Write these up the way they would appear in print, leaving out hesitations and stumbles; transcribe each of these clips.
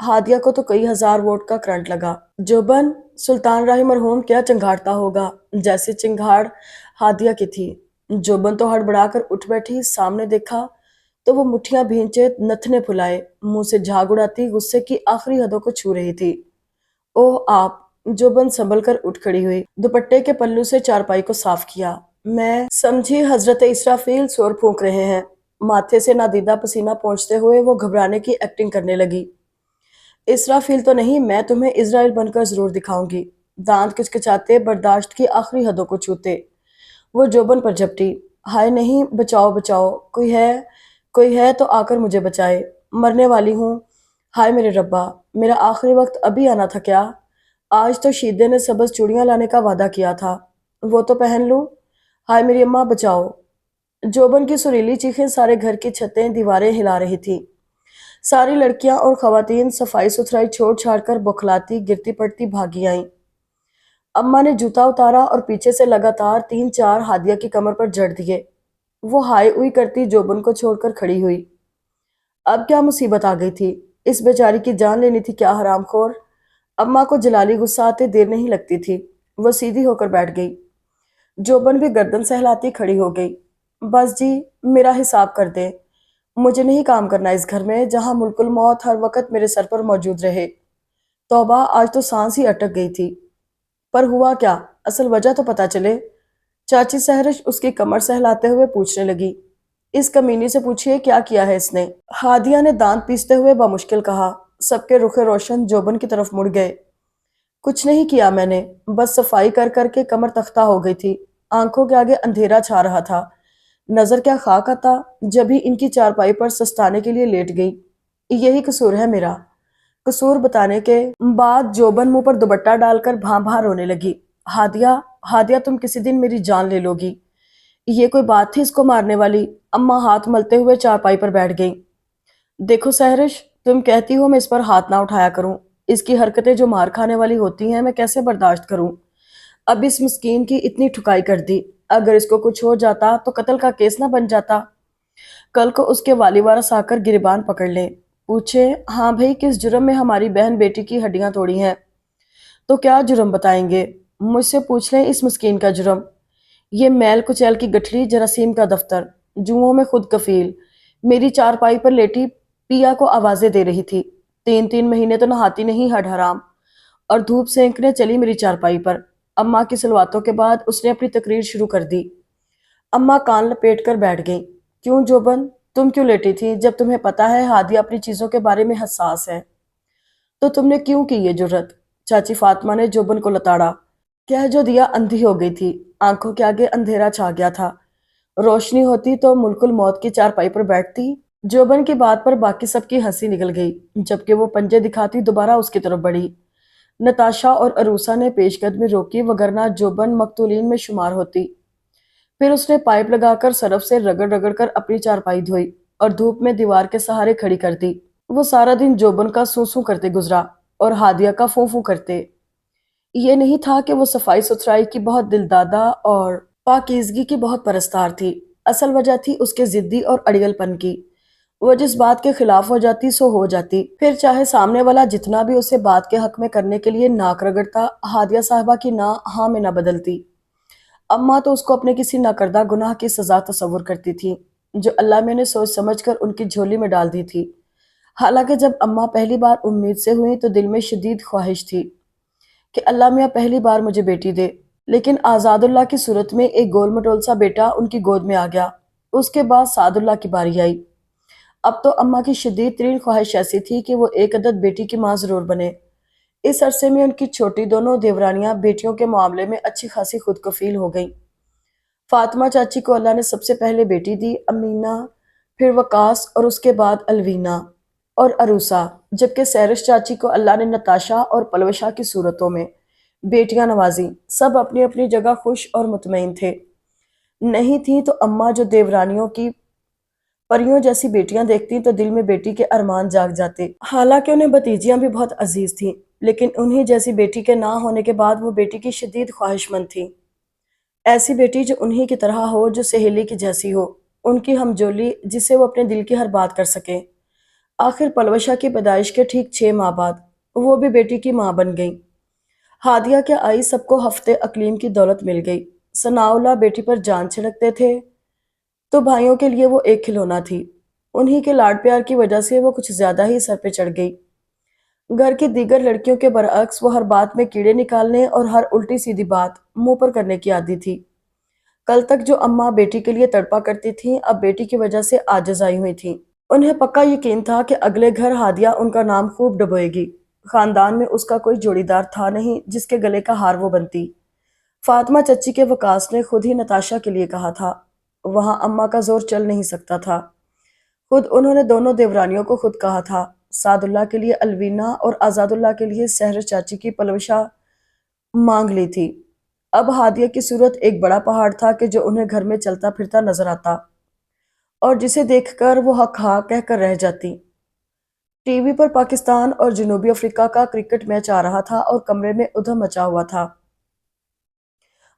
ہادیہ کو تو کئی ہزار ووٹ کا کرنٹ لگا۔ جوبن سلطان راہی مرحوم کیا چنگھاڑتا ہوگا، جیسے چنگھاڑ ہادیہ کی تھی۔ جوبن تو ہڑبڑا کر اٹھ بیٹھی، سامنے دیکھا تو وہ مٹھیاں بھینچے نتنے پھلائے منہ سے جھاگ اڑاتی غصے کی آخری حدوں کو چھو رہی تھی۔ اوہ آپ! جوبن سنبھل کر اٹھ کھڑی ہوئی، دوپٹے کے پلو سے چارپائی کو صاف کیا۔ میں سمجھی حضرت اسرافیل سور پھونک رہے ہیں۔ ماتھے سے نادیدہ پسینہ پہنچتے ہوئے وہ گھبرانے کی ایکٹنگ کرنے لگی۔ اسرافیل تو نہیں، میں تمہیں اسرائیل بن کر ضرور دکھاؤں گی۔ دانت کچکچاتے برداشت کی آخری حدوں کو چھوتے وہ جوبن پر جھپٹی۔ ہائے نہیں، بچاؤ بچاؤ، کوئی ہے تو آ کر مجھے بچائے، مرنے والی ہوں۔ ہائے میرے ربا، میرا آخری وقت ابھی آنا تھا کیا؟ آج تو شیدے نے سبز چوڑیاں لانے کا وعدہ کیا تھا، وہ تو پہن لوں۔ ہائے میری اماں بچاؤ۔ جوبن کی سریلی چیخیں سارے گھر کی چھتیں دیواریں ہلا رہی تھی۔ ساری لڑکیاں اور خواتین صفائی ستھرائی چھوڑ چھاڑ کر بوکھلاتی گرتی پڑتی بھاگی آئیں۔ اماں نے جوتا اتارا اور پیچھے سے لگاتار 3-4 ہادیہ کی کمر پر جڑ دیے۔ وہ ہائے اوئی کرتی جوبن کو چھوڑ کر کھڑی ہوئی۔ اب کیا مصیبت آ گئی تھی؟ اس بیچاری کی جان لینی تھی کیا حرام خور؟ اماں کو جلالی غصہ آتے دیر نہیں لگتی تھی، وہ سیدھی ہو کر بیٹھ گئی۔ جوبن بھی گردن سہلاتی کھڑی ہو گئی۔ بس جی، میرا حساب کر دیں، مجھے نہیں کام کرنا اس گھر میں جہاں ملک الموت ہر وقت میرے سر پر موجود رہے۔ توبہ، آج تو سانس ہی اٹک گئی تھی۔ پر ہوا کیا؟ اصل وجہ تو پتا چلے۔ چاچی سہرش اس کی کمر سہلاتے ہوئے پوچھنے لگی۔ اس کمینی سے پوچھئے کیا کیا ہے اس نے؟ ہادیہ نے دانت پیستے ہوئے بمشکل کہا۔ سب کے رخ روشن جوبن کی طرف مڑ گئے۔ کچھ نہیں کیا میں نے، بس صفائی کر کر کے کمر تختہ ہو گئی تھی، آنکھوں کے آگے اندھیرا چھا رہا تھا، نظر کیا خاک آتا جب ہی ان کی چارپائی پر سستانے کے لیے لیٹ گئی۔ یہی قصور ہے میرا۔ قصور بتانے کے بعد جوبن منہ پر دوپٹہ ڈال کر بھاں بھاں رونے لگی۔ ہادیہ تم کسی دن میری جان لے لو گی۔ یہ کوئی بات تھی اس کو مارنے والی؟ اماں ہاتھ ملتے ہوئے چارپائی پر بیٹھ گئیں۔ دیکھو سہرش، تم کہتی ہو میں اس پر ہاتھ نہ اٹھایا کروں، اس کی حرکتیں جو مار کھانے والی ہوتی ہیں میں کیسے برداشت کروں؟ اب اس مسکین کی اتنی ٹھکائی کر دی، اگر اس کو کچھ ہو جاتا تو قتل کا کیس نہ بن جاتا۔ کل کو اس کے والی وارث آ کر گریبان پکڑ لیں، پوچھے ہاں بھئی کس جرم میں ہماری بہن بیٹی کی ہڈیاں توڑی ہیں، تو کیا جرم بتائیں گے؟ مجھ سے پوچھ لیں اس مسکین کا جرم۔ یہ میل کچیل کی گٹھڑی جراثیم کا دفتر، جوؤں میں خود کفیل، میری چارپائی پر لیٹی پیا کو آوازیں دے رہی تھی۔ 3 مہینے تو نہاتی نہیں ہڈ حرام، اور دھوپ سینکنے چلی میری چارپائی پر۔ اماں کی سلواتوں کے بعد اس نے اپنی تقریر شروع کر دی۔ اماں کان لپیٹ کر بیٹھ گئیں۔ کیوں جوبن، تم کیوں لیٹی تھی جب تمہیں پتا ہے ہادیہ اپنی چیزوں کے بارے میں حساس ہے؟ تو تم نے کیوں کی یہ جرت؟ چاچی فاطمہ نے جوبن کو لتاڑا۔ کہہ جو دیا اندھی ہو گئی تھی، آنکھوں کے آگے اندھیرا چھا گیا تھا، روشنی ہوتی تو ملک الموت کی چارپائی پر بیٹھتی۔ جوبن کی بات پر باقی سب کی ہنسی نکل گئی، جبکہ وہ پنجے دکھاتی دوبارہ اس کی طرف بڑھی۔ نتاشا اور عروسہ نے پیش قدمی روکی، وگرنہ جوبن مقتولین میں شمار ہوتی۔ پھر اس نے پائپ لگا کر سرف سے رگڑ رگڑ کر اپنی چارپائی دھوئی اور دھوپ میں دیوار کے سہارے کھڑی کر دی۔ وہ سارا دن جوبن کا سوں سوں کرتے گزرا اور ہادیہ کا فوں فوں کرتے۔ یہ نہیں تھا کہ وہ صفائی ستھرائی کی بہت دلدادہ اور پاکیزگی کی بہت پرستار تھی، اصل وجہ تھی اس کے ضدی اور اڑیل پن کی۔ وہ جس بات کے خلاف ہو جاتی سو ہو جاتی، پھر چاہے سامنے والا جتنا بھی اسے بات کے حق میں کرنے کے لیے ناک رگڑتا، ہادیہ صاحبہ کی نہ ہاں میں نہ بدلتی۔ اماں تو اس کو اپنے کسی ناکردہ گناہ کی سزا تصور کرتی تھی، جو اللہ میں نے سوچ سمجھ کر ان کی جھولی میں ڈال دی تھی۔ حالانکہ جب اماں پہلی بار امید سے ہوئی تو دل میں شدید خواہش تھی کہ اللہ میاں پہلی بار مجھے بیٹی دے، لیکن آزاد اللہ کی صورت میں ایک گول مٹول سا بیٹا ان کی گود میں آ گیا۔ اس کے بعد سعد اللہ کی باری آئی۔ اب تو اماں کی شدید ترین خواہش ایسی تھی کہ وہ ایک عدد بیٹی کی ماں ضرور بنے۔ اس عرصے میں ان کی چھوٹی دونوں دیورانیاں بیٹیوں کے معاملے میں اچھی خاصی خود کفیل ہو گئیں۔ فاطمہ چاچی کو اللہ نے سب سے پہلے بیٹی دی، امینہ، پھر وقاص اور اس کے بعد الوینہ اور عروسہ، جبکہ سہرش چاچی کو اللہ نے نتاشا اور پلوشا کی صورتوں میں بیٹیاں نوازیں۔ سب اپنی اپنی جگہ خوش اور مطمئن تھے۔ نہیں تھیں تو اماں جو دیورانیوں کی پریوں جیسی بیٹیاں دیکھتی تو دل میں بیٹی کے ارمان جاگ جاتے۔ حالانکہ انہیں بھتیجیاں بھی بہت عزیز تھیں، لیکن انہی جیسی بیٹی کے نہ ہونے کے بعد وہ بیٹی کی شدید خواہش مند تھیں۔ ایسی بیٹی جو انہی کی طرح ہو، جو سہیلی کی جیسی ہو، ان کی ہمجولی، جسے وہ اپنے دل کی ہر بات کر سکیں۔ آخر پلوشا کی پیدائش کے ٹھیک 6 ماہ بعد وہ بھی بیٹی کی ماں بن گئی۔ ہادیہ کے آئی سب کو ہفتے اقلیم کی دولت مل گئی۔ ثناءاللہ بیٹی پر جان چھڑکتے تھے تو بھائیوں کے لیے وہ ایک کھلونا تھی۔ انہی کے لاڈ پیار کی وجہ سے وہ کچھ زیادہ ہی سر پہ چڑھ گئی۔ گھر کی دیگر لڑکیوں کے برعکس وہ ہر بات میں کیڑے نکالنے اور ہر الٹی سیدھی بات منہ پر کرنے کی عادی تھی۔ کل تک جو اماں بیٹی کے لیے تڑپا کرتی تھیں اب بیٹی کی وجہ سے عاجز آئی ہوئی تھیں۔ انہیں پکا یقین تھا کہ اگلے گھر ہادیہ ان کا نام خوب ڈبوئے گی۔ خاندان میں اس کا کوئی جوڑی دار تھا نہیں جس کے گلے کا ہار وہ بنتی۔ فاطمہ چچی کے وکاس نے خود ہی نتاشا کے لیے کہا تھا۔ وہاں اماں کا زور چل نہیں سکتا تھا۔ خود انہوں نے دونوں دیورانیوں کو خود کہا تھا۔ سعد اللہ کے لیے الوینا اور آزاد اللہ کے لیے سحر چاچی کی پلوشا مانگ لی تھی۔ اب ہادیہ کی صورت ایک بڑا پہاڑ تھا کہ جو انہیں گھر میں چلتا پھرتا نظر آتا اور جسے دیکھ کر وہ حق ہاں کہہ کر رہ جاتی۔ ٹی وی پر پاکستان اور جنوبی افریقہ کا کرکٹ میچ آ رہا تھا اور کمرے میں ادھم مچا ہوا تھا۔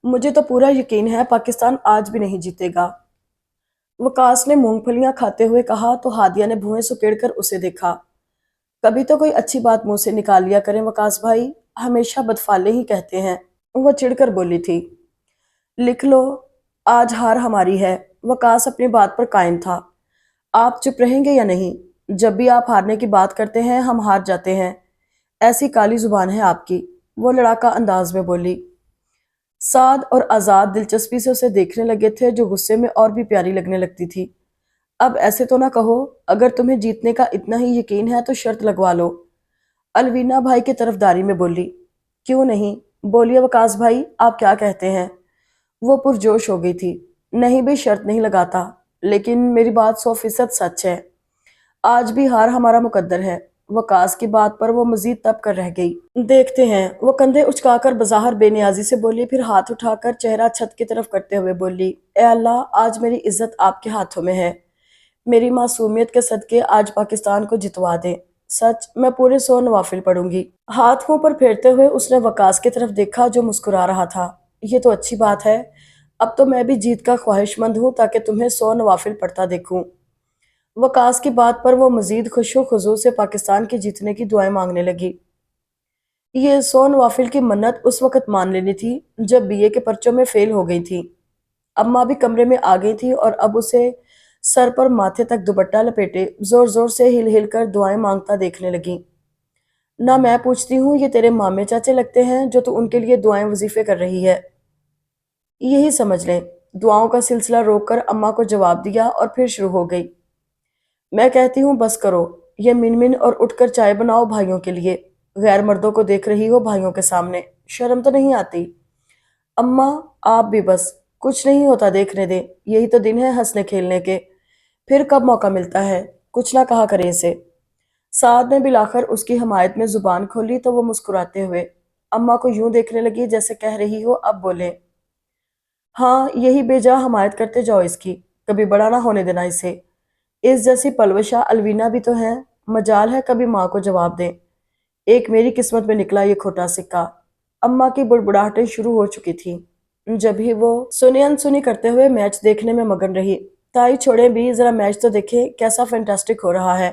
مجھے تو پورا یقین ہے پاکستان آج بھی نہیں جیتے گا، وکاس نے مونگ پھلیاں کھاتے ہوئے کہا تو ہادیہ نے بھویں سکیڑ کر اسے دیکھا۔ کبھی تو کوئی اچھی بات منہ سے نکال لیا کریں وکاس بھائی، ہمیشہ بدفالے ہی کہتے ہیں، وہ چڑھ کر بولی تھی۔ لکھ لو، آج ہار ہماری ہے۔ وکاس اپنی بات پر قائم تھا۔ آپ چپ رہیں گے یا نہیں؟ جب بھی آپ ہارنے کی بات کرتے ہیں ہم ہار جاتے ہیں، ایسی کالی زبان ہے آپ کی، وہ لڑاکا انداز میں بولی۔ سعد اور آزاد دلچسپی سے اسے دیکھنے لگے تھے جو غصے میں اور بھی پیاری لگنے لگتی تھی۔ اب ایسے تو نہ کہو، اگر تمہیں جیتنے کا اتنا ہی یقین ہے تو شرط لگوا لو، الوینا بھائی کی طرفداری میں بولی۔ کیوں نہیں؟ بولیے وکاس بھائی، آپ کیا کہتے ہیں؟ وہ پرجوش ہو گئی تھی۔ نہیں بھی شرط نہیں لگاتا، لیکن میری بات 100% سچ ہے۔ آج بھی ہار ہمارا مقدر ہے۔ وکاس کی بات پر وہ مزید تپ کر رہ گئی۔ دیکھتے ہیں، وہ کندھے اچکا کر بظاہر بے نیازی سے بولی، پھر ہاتھ اٹھا کر چہرہ چھت کی طرف کرتے ہوئے بولی، اے اللہ، آج میری عزت آپ کے ہاتھوں میں ہے۔ میری معصومیت کے صدقے آج پاکستان کو جتوا دیں۔ سچ، میں پورے 100 نوافل پڑھوں گی۔ ہاتھ منہ پر پھیرتے ہوئے اس نے وکاس کی طرف دیکھا جو مسکرا رہا تھا۔ یہ تو اچھی بات ہے، اب تو میں بھی جیت کا خواہش مند ہوں تاکہ تمہیں 100 نوافل پڑھتا دیکھوں۔ وکاس کی بات پر وہ مزید خشوع و خضوع سے پاکستان کے جیتنے کی دعائیں مانگنے لگی۔ یہ 100 نوافل کی منت اس وقت مان لینی تھی جب بی اے کے پرچوں میں فیل ہو گئی تھی۔ اماں بھی کمرے میں آ گئی تھی اور اب اسے سر پر ماتھے تک دوپٹہ لپیٹے زور زور سے ہل ہل کر دعائیں مانگتا دیکھنے لگیں۔ نہ میں پوچھتی ہوں، یہ تیرے مامے چاچے لگتے ہیں جو تو ان کے لیے دعائیں وظیفے کر رہی ہے۔ یہی سمجھ لیں۔ دعاؤں کا سلسلہ روک کر اماں کو جواب دیا اور پھر شروع ہو گئی۔ میں کہتی ہوں بس کرو، یہ من من اور اٹھ کر چائے بناؤ بھائیوں کے لیے۔ غیر مردوں کو دیکھ رہی ہو بھائیوں کے سامنے، شرم تو نہیں آتی؟ اماں، آپ بھی بس، کچھ نہیں ہوتا دیکھنے دیں، یہی تو دن ہے ہنسنے کھیلنے کے، پھر کب موقع ملتا ہے، کچھ نہ کہا کریں اسے۔ سعد نے بالآخر اس کی حمایت میں زبان کھولی تو وہ مسکراتے ہوئے اماں کو یوں دیکھنے لگی جیسے کہہ رہی ہو اب بولے۔ ہاں، یہی بے جا حمایت کرتے جاؤ اس کی، کبھی بڑا نہ ہونے دینا اسے۔ اس جیسی پلوشا الوینا بھی تو ہیں، مجال ہے کبھی ماں کو جواب دیں۔ ایک میری قسمت میں نکلا یہ کھوٹا سکہ۔ اماں کی بڑبڑاہٹیں شروع ہو چکی تھیں جب ہی وہ سنی انسنی کرتے ہوئے میچ دیکھنے میں مگن رہی۔ تائی چھوڑیں بھی، ذرا میچ تو دیکھیں کیسا فینٹاسٹک ہو رہا ہے،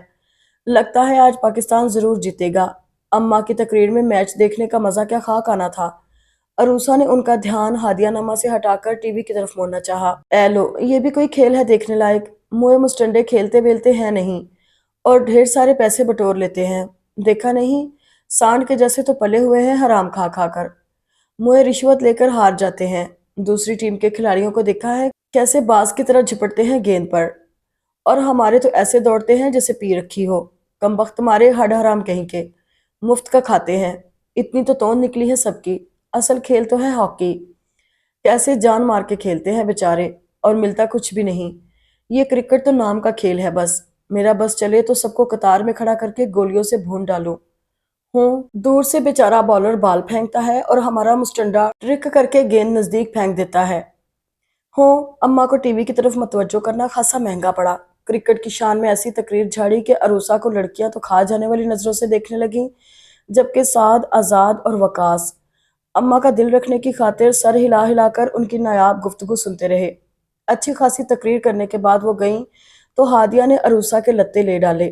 لگتا ہے آج پاکستان ضرور جیتے گا۔ اماں کی تقریر میں میچ دیکھنے کا مزہ کیا خاک آنا تھا۔ عروسہ نے ان کا دھیان ہادیہ نما سے ہٹا کر ٹی وی کی طرف موڑنا چاہا۔ اے لو، یہ بھی کوئی کھیل ہے دیکھنے لائق؟ موئے مسٹنڈے کھیلتے بیلتے ہیں نہیں اور ڈھیر سارے پیسے بٹور لیتے ہیں، دیکھا نہیں؟ سانڈ کے جیسے تو پلے ہوئے ہیں حرام کھا کھا کر، موئے رشوت لے کر ہار جاتے ہیں۔ دوسری ٹیم کے کھلاڑیوں کو دیکھا ہے کیسے باز کی طرح جھپٹتے ہیں گیند پر، اور ہمارے تو ایسے دوڑتے ہیں جیسے پی رکھی ہو۔ کمبخت مارے ہڈ حرام کہیں کے، مفت کا کھاتے ہیں۔ اتنی تو توند نکلی ہے سب کی، اصل کھیل تو ہے ہاکی، کیسے جان مار کے کھیلتے ہیں بیچارے، اور ملتا کچھ بھی نہیں۔ یہ کرکٹ تو نام کا کھیل ہے بس، میرا بس چلے تو سب کو قطار میں کھڑا کر کے گولیوں سے بھون ڈالوں۔ دور سے بیچارہ بالر بال پھینکتا ہے اور ہمارا مسٹنڈا ٹرک کر کے گیند نزدیک پھینک دیتا ہے۔ اماں کو ٹی وی کی طرف متوجہ کرنا خاصا مہنگا پڑا۔ کرکٹ کی شان میں ایسی تقریر جھاڑی کہ عروسہ کو لڑکیاں تو کھا جانے والی نظروں سے دیکھنے لگیں، جبکہ سعد، آزاد اور وکاس اماں کا دل رکھنے کی خاطر سر ہلا ہلا کر ان کی نایاب گفتگو سنتے رہے۔ اچھی خاصی تقریر کرنے کے بعد وہ گئیں تو ہادیہ نے عروسہ کے لتے لے ڈالے۔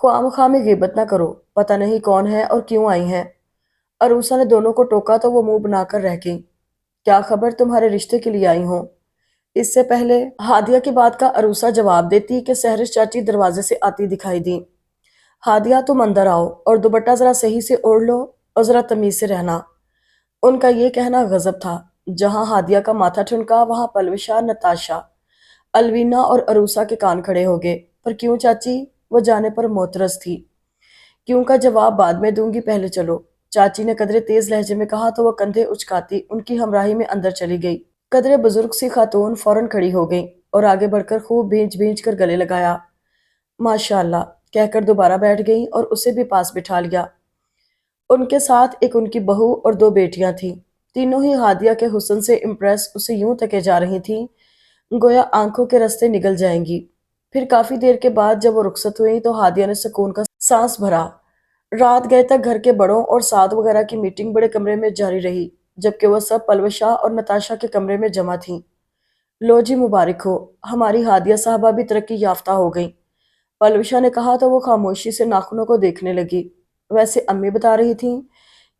خواہ مخواہ میں غیبت نہ کرو، پتہ نہیں کون ہے اور کیوں آئی ہیں۔ عروسہ نے دونوں کو ٹوکا تو وہ منہ بنا کر رہ گئی۔ کیا خبر تمہارے رشتے کے لیے آئی ہوں؟ اس سے پہلے ہادیہ کی بات کا عروسہ جواب دیتی کہ سحرش چاچی دروازے سے آتی دکھائی دی۔ ہادیہ تم اندر آؤ اور دوپٹہ ذرا صحیح سے اوڑھ لو اور ذرا تمیز سے رہنا۔ ان کا یہ کہنا غضب تھا۔ جہاں ہادیہ کا ماتھا ٹھنکا وہاں پلوشا، نتاشا، الوینا اور عروسہ کے کان کھڑے ہو گئے۔ پر کیوں چاچی؟ وہ جانے پر معترض تھی۔ کیوں کا جواب بعد میں دوں گی، پہلے چلو، چاچی نے قدرے تیز لہجے میں کہا تو وہ کندھے اچکاتی ان کی ہمراہی میں اندر چلی گئی۔ قدرے بزرگ سی خاتون فوراً کھڑی ہو گئی اور آگے بڑھ کر خوب بھینچ بھینچ کر گلے لگایا۔ ماشاء اللہ کہہ کر دوبارہ بیٹھ گئی اور اسے بھی پاس بٹھا لیا۔ ان کے ساتھ ایک ان کی بہو اور دو بیٹیاں تھیں۔ تینوں ہی ہادیہ کے حسن سے امپریس اسے یوں تکے جا رہی تھیں گویا آنکھوں کے رستے نگل جائیں گی۔ پھر کافی دیر کے بعد جب وہ رخصت ہوئی تو ہادیہ نے سکون کا سانس بھرا۔ رات گئے تک گھر کے بڑوں اور سعد وغیرہ کی میٹنگ بڑے کمرے میں جاری رہی، جبکہ وہ سب پلوشا اور نتاشا کے کمرے میں جمع تھیں۔ لو جی مبارک ہو، ہماری ہادیہ صاحبہ بھی ترقی یافتہ ہو گئیں، پلوشا نے کہا تو وہ خاموشی سے ناخنوں کو دیکھنے لگی۔ ویسے امی بتا رہی تھیں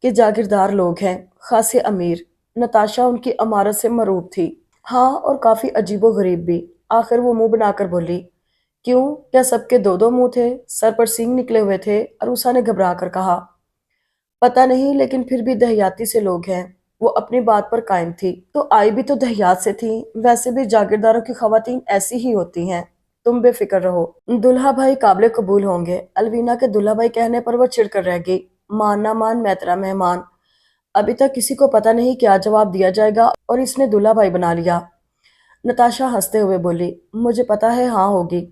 کہ جاگیردار لوگ ہیں، خاصے امیر۔ نتاشا ان کی امارت سے مرعوب تھی۔ ہاں، اور کافی عجیب و غریب بھی۔ آخر وہ منہ بنا کر بولی۔ کیوں؟ کیا سب کے دو دو منہ تھے؟ سر پر سینگ نکلے ہوئے تھے؟ عروسہ نے گھبرا کر کہا۔ پتہ نہیں، لیکن پھر بھی دیہاتی سے لوگ ہیں۔ وہ اپنی بات پر قائم تھی۔ تو آئی بھی تو دیہات سے تھی، ویسے بھی جاگیرداروں کی خواتین ایسی ہی ہوتی ہیں، تم بے فکر رہو، دلہا بھائی قابل قبول ہوں گے۔ الوینا کے دلہا بھائی کہنے پر وہ چڑ کر رہ گئی۔ مان نہ مان میترا مہمان، ابھی تک کسی کو پتہ نہیں کیا جواب دیا جائے گا اور اس نے دلہا بھائی بنا لیا۔ نتاشا ہنستے ہوئے بولی، مجھے پتہ ہے ہاں ہوگی،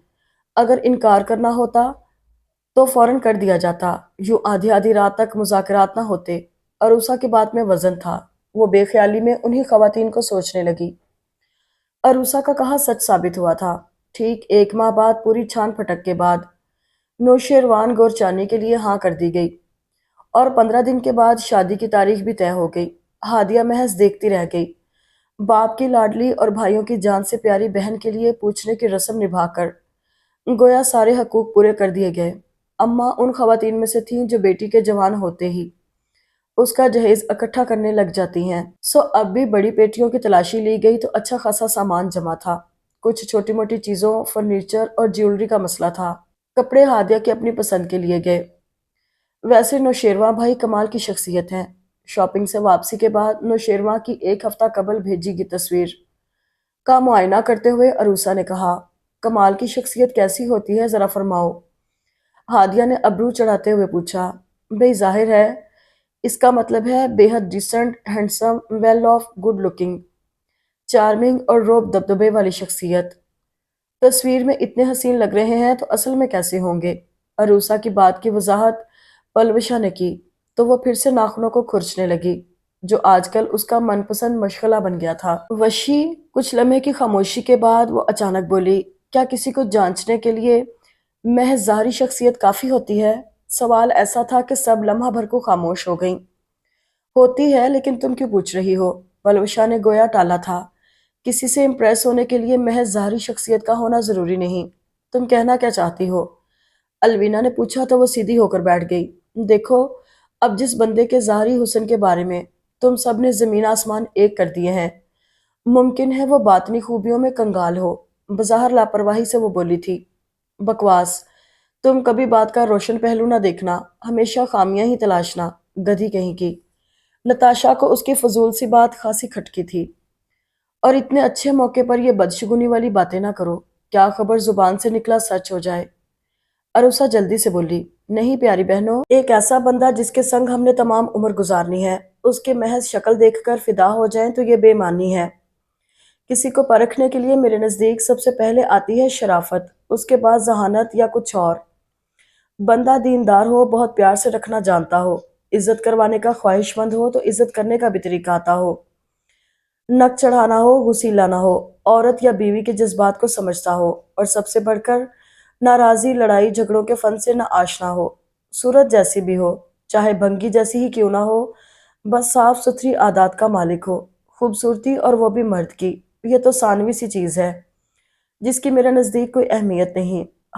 اگر انکار کرنا ہوتا تو فوراً کر دیا جاتا، یوں آدھی آدھی رات تک مذاکرات نہ ہوتے۔ عروسہ کی بات میں وزن تھا، وہ بے خیالی میں انہی خواتین کو سوچنے لگی۔ عروسہ کا کہا سچ ثابت ہوا تھا۔ ٹھیک 1 ماہ بعد پوری چھان پھٹک کے بعد نوشیروان گورچانی کے لیے ہاں کر دی گئی اور 15 دن کے بعد شادی کی تاریخ بھی طے ہو گئی۔ ہادیہ محض دیکھتی رہ گئی۔ باپ کی لاڈلی اور بھائیوں کی جان سے پیاری بہن کے لیے پوچھنے کی رسم نبھا کر گویا سارے حقوق پورے کر دیے گئے۔ اماں ان خواتین میں سے تھیں جو بیٹی کے جوان ہوتے ہی اس کا جہیز اکٹھا کرنے لگ جاتی ہیں۔ سو اب بھی بڑی پیٹیوں کی تلاشی لی گئی تو اچھا خاصا سامان جمع تھا۔ کچھ چھوٹی موٹی چیزوں، فرنیچر اور جیولری کا مسئلہ تھا۔ کپڑے ہادیہ کی اپنی پسند کے لیے گئے۔ ویسے نوشیروان بھائی کمال کی شخصیت ہیں۔ شاپنگ سے واپسی کے بعد نوشیروان کی 1 ہفتہ قبل بھیجی گئی تصویر کا معائنہ کرتے ہوئے عروسہ نے کہا، کمال کی شخصیت کیسی ہوتی ہے ذرا فرماؤ۔ ہادیہ نے ابرو چڑھاتے ہوئے پوچھا۔ بھئی ظاہر ہے، اس کا مطلب ہے بے حد decent, handsome, well off, good looking, charming اور روب دبدبے والی شخصیت۔ تصویر میں اتنے حسین لگ رہے ہیں تو اصل میں کیسے ہوں گے؟ عروسہ کی بات کی وضاحت پلوشا نے کی تو وہ پھر سے ناخنوں کو کھرچنے لگی، جو آج کل اس کا من پسند مشغلہ بن گیا تھا۔ وشی کچھ لمحے کی خاموشی کے بعد وہ اچانک بولی، کیا کسی کو جانچنے کے لیے محض ظاہری شخصیت کافی ہوتی ہے؟ سوال ایسا تھا کہ سب لمحہ بھر کو خاموش ہو گئیں۔ ہوتی ہے، لیکن تم کیوں پوچھ رہی ہو؟ پلوشا نے گویا ٹالا تھا۔ کسی سے امپریس ہونے کے لیے محض ظاہری شخصیت کا ہونا ضروری نہیں۔ تم کہنا کیا چاہتی ہو؟ الوینا نے پوچھا تو وہ سیدھی ہو کر بیٹھ گئی۔ دیکھو، اب جس بندے کے ظاہری حسن کے بارے میں تم سب نے زمین آسمان ایک کر دیے ہیں، ممکن ہے وہ باطنی خوبیوں میں کنگال ہو۔ بظاہر لاپرواہی سے وہ بولی تھی۔ بکواس، تم کبھی بات کا روشن پہلو نہ دیکھنا، ہمیشہ خامیاں ہی تلاشنا، گدھی کہیں کی۔ نتاشا کو اس کی فضول سی بات خاصی کھٹکی تھی۔ اور اتنے اچھے موقع پر یہ بدشگونی والی باتیں نہ کرو، کیا خبر زبان سے نکلا سچ ہو جائے۔ عروسہ جلدی سے بولی، نہیں پیاری بہنوں، ایک ایسا بندہ جس کے سنگ ہم نے تمام عمر گزارنی ہے، اس کے محض شکل دیکھ کر فدا ہو جائیں تو یہ بے معنی ہے۔ کسی کو پرکھنے کے لیے میرے نزدیک سب سے پہلے آتی ہے شرافت، اس کے بعد ذہانت یا کچھ اور۔ بندہ دیندار ہو، بہت پیار سے رکھنا جانتا ہو، عزت کروانے کا خواہش مند ہو تو عزت کرنے کا بھی طریقہ آتا ہو، نک چڑھانا ہو، غصیلا نہ ہو، عورت یا بیوی کے جذبات کو سمجھتا ہو، اور سب سے بڑھ کر ناراضی، لڑائی جھگڑوں کے فن سے نہ آشنا ہو، صورت جیسی بھی ہو، چاہے بھنگی جیسی ہی کیوں نہ ہو، بس صاف ستھری عادات کا مالک ہو، خوبصورتی اور وہ بھی مرد کی، یہ تو ثانوی سی چیز ہے جس کی میرے نزدیک کوئی اہمیت نہیں۔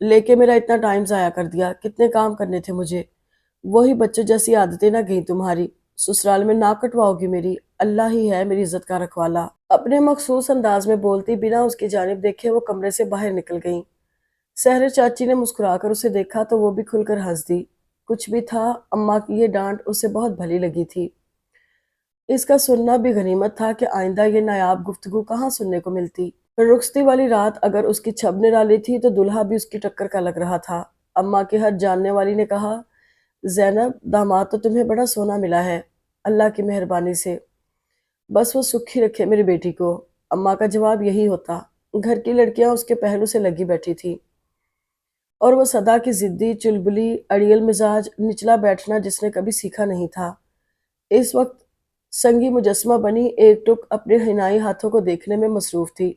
لے کے میرا اتنا ٹائم ضائع کر دیا، کتنے کام کرنے تھے مجھے۔ وہی بچوں جیسی عادتیں نہ گئیں تمہاری، سسرال میں نہ کٹواؤ گی میری، اللہ ہی ہے میری عزت کا رکھوالا۔ اپنے مخصوص انداز میں بولتی بنا اس کی جانب دیکھے وہ کمرے سے باہر نکل گئیں۔ سحر چاچی نے مسکرا کر اسے دیکھا تو وہ بھی کھل کر ہنس دی۔ کچھ بھی تھا، اماں کی یہ ڈانٹ اسے بہت بھلی لگی تھی۔ اس کا سننا بھی غنیمت تھا کہ آئندہ یہ نایاب گفتگو کہاں سننے کو ملتی۔ رخصتی والی رات اگر اس کی چھب نرالی تھی تو دلہا بھی اس کی ٹکر کا لگ رہا تھا۔ اماں کے ہر جاننے والی نے کہا، زینب داماد تو تمہیں بڑا سونا ملا ہے، اللہ کی مہربانی سے، بس وہ سکھی رکھے میری بیٹی کو۔ اماں کا جواب یہی ہوتا۔ گھر کی لڑکیاں اس کے پہلو سے لگی بیٹھی تھی اور وہ صدا کی ضدی، چلبلی، اڑیل مزاج، نچلا بیٹھنا جس نے کبھی سیکھا نہیں تھا، اس وقت سنگی مجسمہ بنی ایک ٹک اپنے حنائی ہاتھوں کو دیکھنے میں مصروف تھی۔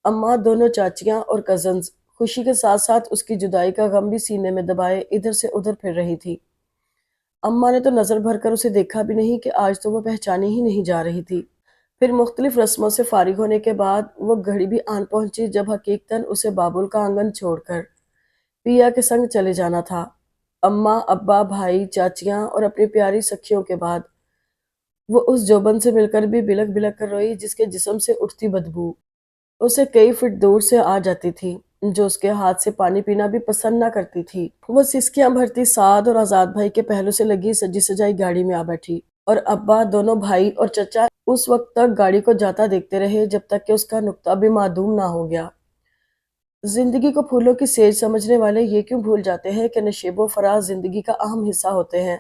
اماں، دونوں چاچیاں اور کزنز خوشی کے ساتھ ساتھ اس کی جدائی کا غم بھی سینے میں دبائے ادھر سے ادھر پھر رہی تھی۔ اماں نے تو نظر بھر کر اسے دیکھا بھی نہیں کہ آج تو وہ پہچانی ہی نہیں جا رہی تھی۔ پھر مختلف رسموں سے فارغ ہونے کے بعد وہ گھڑی بھی آن پہنچی جب حقیقتاً اسے بابل کا آنگن چھوڑ کر پیا کے سنگ چلے جانا تھا۔ اماں، ابا، بھائی، چاچیاں اور اپنی پیاری سکھیوں کے بعد وہ اس جوبن سے مل کر بھی بلک بلک کر روئی جس کے جسم سے اٹھتی بدبو اسے کئی فٹ دور سے آ جاتی تھی، جو اس کے ہاتھ سے پانی پینا بھی پسند نہ کرتی تھی۔ وہ سسکیاں بھرتی سعد اور آزاد بھائی کے پہلو سے لگی سجی سجائی گاڑی میں آ بیٹھی، اور ابا، دونوں بھائی اور چچا اس وقت تک گاڑی کو جاتا دیکھتے رہے جب تک کہ اس کا نقطہ بھی معدوم نہ ہو گیا۔ زندگی کو پھولوں کی سیج سمجھنے والے یہ کیوں بھول جاتے ہیں کہ نشیب و فراز زندگی کا اہم حصہ ہوتے ہیں۔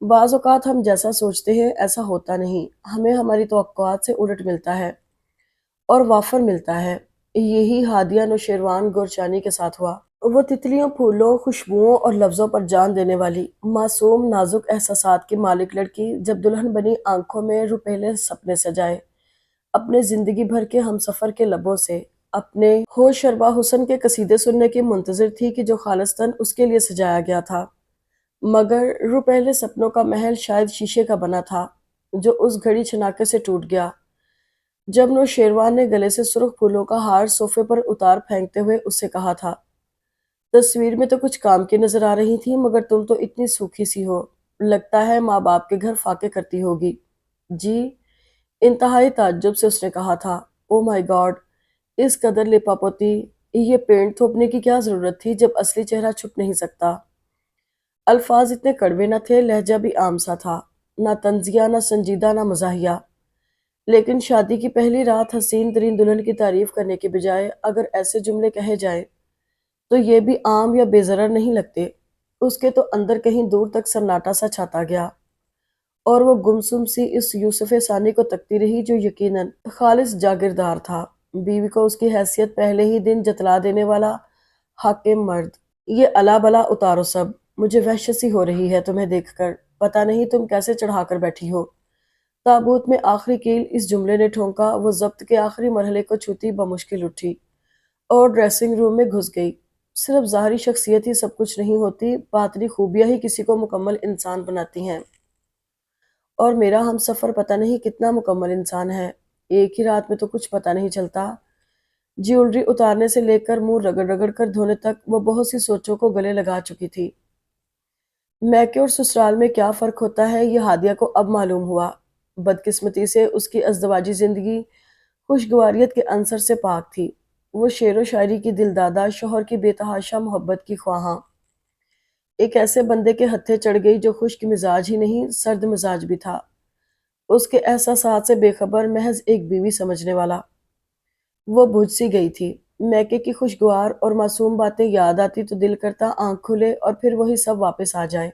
بعض اوقات ہم جیسا سوچتے ہیں ایسا ہوتا نہیں، ہمیں ہماری توقعات سے الٹ ملتا ہے اور وافر ملتا ہے۔ یہی ہادیہ نوشیروان گورچانی کے ساتھ ہوا۔ وہ تتلیوں، پھولوں، خوشبوؤں اور لفظوں پر جان دینے والی معصوم نازک احساسات کی مالک لڑکی جب دلہن بنی آنکھوں میں روپہلے سپنے سجائے، اپنے زندگی بھر کے ہم سفر کے لبوں سے اپنے ہوش شربا حسن کے قصیدے سننے کی منتظر تھی کہ جو خالصتاً اس کے لیے سجایا گیا تھا، مگر روپہلے سپنوں کا محل شاید شیشے کا بنا تھا جو اس گھڑی چھناکے سے ٹوٹ گیا جب نوشیروان نے گلے سے سرخ پھولوں کا ہار صوفے پر اتار پھینکتے ہوئے اس سے کہا تھا، تصویر میں تو کچھ کام کی نظر آ رہی تھی مگر تم تو اتنی سوکھی سی ہو، لگتا ہے ماں باپ کے گھر فاقے کرتی ہوگی۔ جی، انتہائی تعجب سے اس نے کہا تھا، او مائی گاڈ، اس قدر لپاپوتی، یہ پینٹ تھوپنے کی کیا ضرورت تھی جب اصلی چہرہ چھپ نہیں سکتا۔ الفاظ اتنے کڑوے نہ تھے، لہجہ بھی عام سا تھا، نہ طنزیہ، نہ سنجیدہ، نہ مزاحیہ، لیکن شادی کی پہلی رات حسین ترین دلہن کی تعریف کرنے کے بجائے اگر ایسے جملے کہے جائیں تو یہ بھی عام یا بے ضرر نہیں لگتے۔ اس کے تو اندر کہیں دور تک سناٹا سا چھاتا گیا اور وہ گمسم سی اس یوسف ثانی کو تکتی رہی جو یقیناً خالص جاگیردار تھا، بیوی کو اس کی حیثیت پہلے ہی دن جتلا دینے والا حاکم مرد۔ یہ الا بلا اتارو سب، مجھے وحشت سی ہو رہی ہے تمہیں دیکھ کر، پتہ نہیں تم کیسے چڑھا کر بیٹھی ہو۔ تابوت میں آخری کیل اس جملے نے ٹھونکا، وہ ضبط کے آخری مرحلے کو چھوتی بمشکل اٹھی اور ڈریسنگ روم میں گھس گئی۔ صرف ظاہری شخصیت ہی سب کچھ نہیں ہوتی، باطنی خوبیاں ہی کسی کو مکمل انسان بناتی ہیں، اور میرا ہم سفر پتہ نہیں کتنا مکمل انسان ہے، ایک ہی رات میں تو کچھ پتہ نہیں چلتا۔ جیولری اتارنے سے لے کر منہ رگڑ رگڑ کر دھونے تک وہ بہت سی سوچوں کو گلے لگا چکی تھی۔ میکے اور سسرال میں کیا فرق ہوتا ہے یہ ہادیہ کو اب معلوم ہوا۔ بدقسمتی سے اس کی ازدواجی زندگی خوشگواریت کے عنصر سے پاک تھی۔ وہ شعر و شاعری کی دلدادہ، شوہر کی بے تحاشا محبت کی خواہاں، ایک ایسے بندے کے ہتھے چڑھ گئی جو خشک مزاج ہی نہیں سرد مزاج بھی تھا، اس کے احساسات سے بے خبر، محض ایک بیوی سمجھنے والا۔ وہ بجھ سی گئی تھی۔ میکے کی خوشگوار اور معصوم باتیں یاد آتی تو دل کرتا آنکھ کھلے اور پھر وہی سب واپس آ جائے۔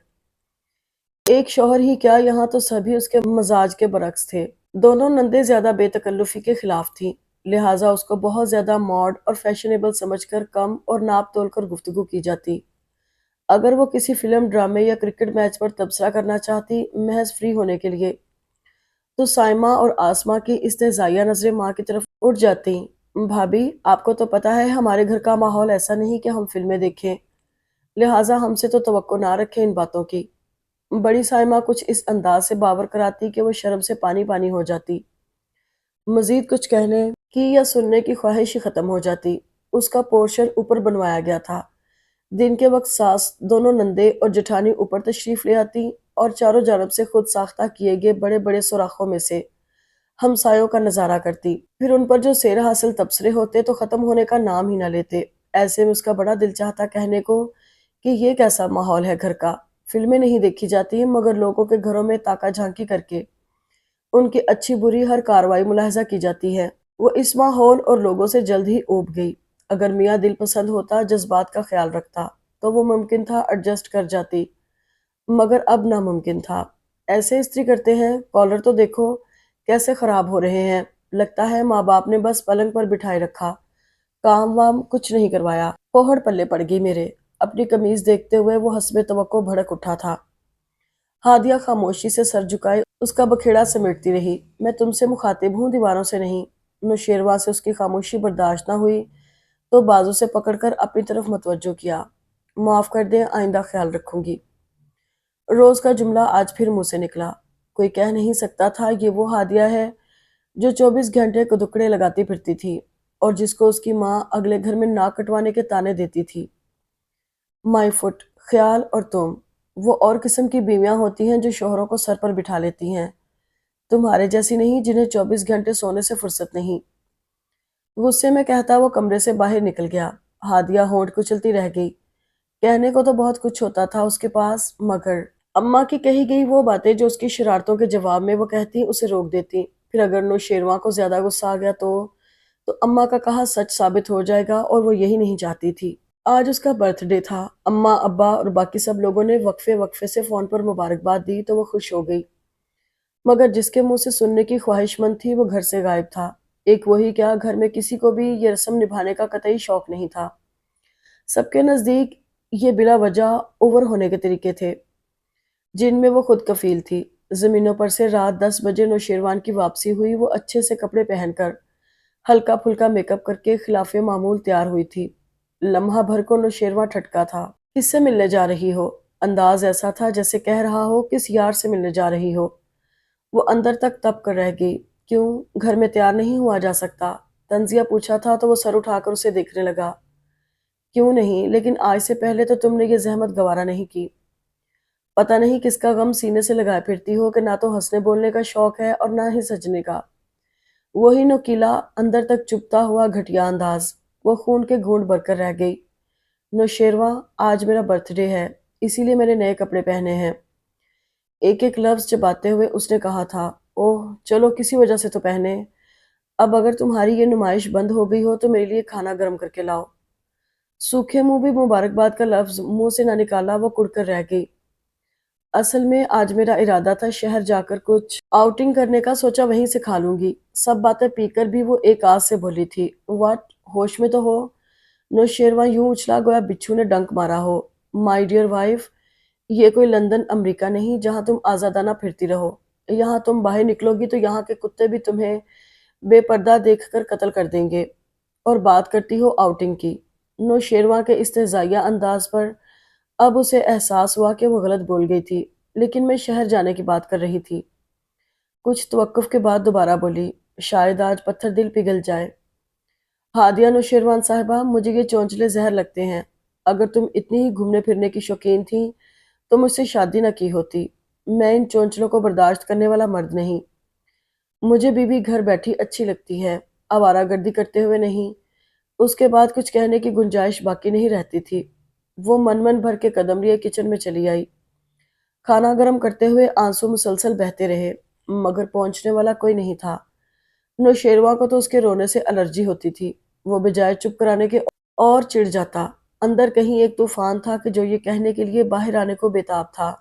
ایک شوہر ہی کیا، یہاں تو سبھی اس کے مزاج کے برعکس تھے۔ دونوں نندیں زیادہ بے تکلفی کے خلاف تھیں، لہٰذا اس کو بہت زیادہ ماڈ اور فیشنیبل سمجھ کر کم اور ناپ تول کر گفتگو کی جاتی۔ اگر وہ کسی فلم، ڈرامے یا کرکٹ میچ پر تبصرہ کرنا چاہتی محض فری ہونے کے لیے، تو سائمہ اور آسمہ کی استہزائیہ نظریں ماں کی طرف اٹھ جاتی۔ بھابھی، آپ کو تو پتہ ہے ہمارے گھر کا ماحول ایسا نہیں کہ ہم فلمیں دیکھیں، لہٰذا ہم سے تو توقع نہ رکھیں ان باتوں کی۔ بڑی سائمہ کچھ اس انداز سے باور کراتی کہ وہ شرم سے پانی پانی ہو جاتی، مزید کچھ کہنے کی یا سننے کی خواہش ہی ختم ہو جاتی۔ اس کا پورشن اوپر بنوایا گیا تھا۔ دن کے وقت ساس، دونوں نندے اور جٹھانی اوپر تشریف لے آتی اور چاروں جانب سے خود ساختہ کیے گئے بڑے بڑے سوراخوں میں سے ہمسایوں کا نظارہ کرتی۔ پھر ان پر جو سیر حاصل تبصرے ہوتے تو ختم ہونے کا نام ہی نہ لیتے۔ ایسے میں اس کا بڑا دل چاہتا کہنے کو کہ یہ کیسا ماحول ہے گھر کا۔ فلمیں نہیں دیکھی جاتی مگر لوگوں کے گھروں میں تاکہ جھانکی کر کے ان کی اچھی بری ہر کاروائی ملاحظہ کی جاتی ہے۔ وہ اس ماحول اور لوگوں سے جلد ہی اوب گئی۔ اگر میاں دل پسند ہوتا، جذبات کا خیال رکھتا تو وہ ممکن تھا ایڈجسٹ کر جاتی، مگر اب ناممکن تھا۔ ایسے استری کرتے ہیں، کالر تو دیکھو کیسے خراب ہو رہے ہیں۔ لگتا ہے ماں باپ نے بس پلنگ پر بٹھائے رکھا، کام وام کچھ نہیں کروایا۔ پوہڑ پلے پڑ گئی میرے۔ اپنی قمیض دیکھتے ہوئے وہ حسب توقع بھڑک اٹھا تھا۔ ہادیہ خاموشی سے سر جھکائے اس کا بکھیڑا سمیٹتی رہی۔ میں تم سے مخاطب ہوں، دیواروں سے نہیں۔ نوشیروان سے اس کی خاموشی برداشت نہ ہوئی تو بازو سے پکڑ کر اپنی طرف متوجہ کیا۔ معاف کر دیں، آئندہ خیال رکھوں گی۔ روز کا جملہ آج پھر منہ سے نکلا۔ کوئی کہہ نہیں سکتا تھا یہ وہ ہادیہ ہے جو 24 گھنٹے کدکڑے لگاتی پھرتی تھی اور جس کو اس کی ماں اگلے گھر میں ناک کٹوانے کے طعنے دیتی تھی۔ مائی فٹ، خیال اور تم، وہ اور قسم کی بیویاں ہوتی ہیں جو شوہروں کو سر پر بٹھا لیتی ہیں، تمہارے جیسی نہیں جنہیں 24 گھنٹے سونے سے فرصت نہیں۔ غصے میں کہتا وہ کمرے سے باہر نکل گیا۔ ہادیہ ہونٹ کچلتی رہ گئی۔ کہنے کو تو بہت کچھ ہوتا تھا اس کے پاس، مگر اماں کی کہی گئی وہ باتیں جو اس کی شرارتوں کے جواب میں وہ کہتی اسے روک دیتی۔ پھر اگر نوشیروان کو زیادہ غصہ آ گیا تو اماں کا کہا سچ ثابت ہو جائے گا اور وہ یہی نہیں چاہتی تھی۔ آج اس کا برتھ ڈے تھا۔ اماں، ابا اور باقی سب لوگوں نے وقفے وقفے سے فون پر مبارکباد دی تو وہ خوش ہو گئی، مگر جس کے منہ سے سننے کی خواہش مند تھی وہ گھر سے غائب تھا۔ ایک وہی کیا، گھر میں کسی کو بھی یہ رسم نبھانے کا قطعی شوق نہیں تھا۔ سب کے نزدیک یہ بلا وجہ اوور ہونے کے طریقے تھے جن میں وہ خود کفیل تھی۔ زمینوں پر سے رات 10 بجے نوشیروان کی واپسی ہوئی۔ وہ اچھے سے کپڑے پہن کر ہلکا پھلکا میک اپ کر کے خلاف معمول تیار ہوئی تھی۔ لمحہ بھر کو نوشیروان ٹھٹکا تھا۔ کس سے ملنے جا رہی ہو؟ انداز ایسا تھا جیسے کہہ رہا ہو کس یار سے ملنے جا رہی ہو۔ وہ اندر تک تپ کر رہ گئی۔ کیوں گھر میں تیار نہیں ہوا جا سکتا؟ تنزیہ پوچھا تھا تو وہ سر اٹھا کر اسے دیکھنے لگا۔ کیوں نہیں، لیکن آج سے پہلے تو تم نے یہ زحمت گوارا نہیں کی۔ پتہ نہیں کس کا غم سینے سے لگائے پھرتی ہو کہ نہ تو ہنسنے بولنے کا شوق ہے اور نہ ہی سجنے کا۔ وہی نوکیلا، اندر تک چبھتا ہوا گھٹیا انداز۔ وہ خون کے گھونٹ بھر کر رہ گئی۔ نوشیروان، آج میرا برتھ ڈے ہے، اسی لیے میں نے نئے کپڑے پہنے ہیں۔ ایک ایک لفظ چباتے ہوئے اس نے کہا تھا۔ اوہ چلو، کسی وجہ سے تو پہنے۔ اب اگر تمہاری یہ نمائش بند ہو گئی ہو تو میرے لیے کھانا گرم کر کے لاؤ۔ سوکھے منہ بھی مبارکباد کا لفظ منہ سے نہ نکالا وہ کڑ کر رہ گئی۔ اصل میں آج میرا ارادہ تھا شہر جا کر کچھ آؤٹنگ کرنے کا، سوچا وہیں سے کھا لوں گی۔ سب باتیں پی کر بھی وہ ایک آس سے بھولی تھی۔ واٹ، ہوش میں تو ہو؟ نوشیروان یوں اچھلا گویا بچھو نے ڈنک مارا ہو۔ مائی ڈیئر وائف، یہ کوئی لندن امریکہ نہیں جہاں تم آزادانہ پھرتی رہو۔ یہاں تم باہر نکلو گی تو یہاں کے کتے بھی تمہیں بے پردہ دیکھ کر قتل کر دیں گے، اور بات کرتی ہو آؤٹنگ کی۔ نوشیروان کے استہزائیہ انداز پر اب اسے احساس ہوا کہ وہ غلط بول گئی تھی، لیکن میں شہر جانے کی بات کر رہی تھی۔ کچھ توقف کے بعد دوبارہ بولی، شاید آج پتھر دل پگھل جائے۔ ہادیہ، نوشیروان صاحبہ، مجھے یہ چونچلے زہر لگتے ہیں۔ اگر تم اتنی ہی گھومنے پھرنے کی شوقین تھیں تو مجھ سے شادی نہ کی ہوتی۔ میں ان چونچلوں کو برداشت کرنے والا مرد نہیں۔ مجھے بیوی گھر بیٹھی اچھی لگتی ہے، آوارہ گردی کرتے ہوئے نہیں۔ اس کے بعد کچھ کہنے کی گنجائش باقی نہیں رہتی تھی۔ وہ من بھر کے قدم لیے کچن میں چلی آئی۔ کھانا گرم کرتے ہوئے آنسو مسلسل بہتے رہے، مگر پہنچنے والا کوئی نہیں تھا۔ نوشیروان کو تو اس کے رونے سے الرجی ہوتی تھی۔ وہ بجائے چپ کرانے کے اور چڑ جاتا۔ اندر کہیں ایک طوفان تھا کہ جو یہ کہنے کے لیے باہر آنے کو بےتاب تھا۔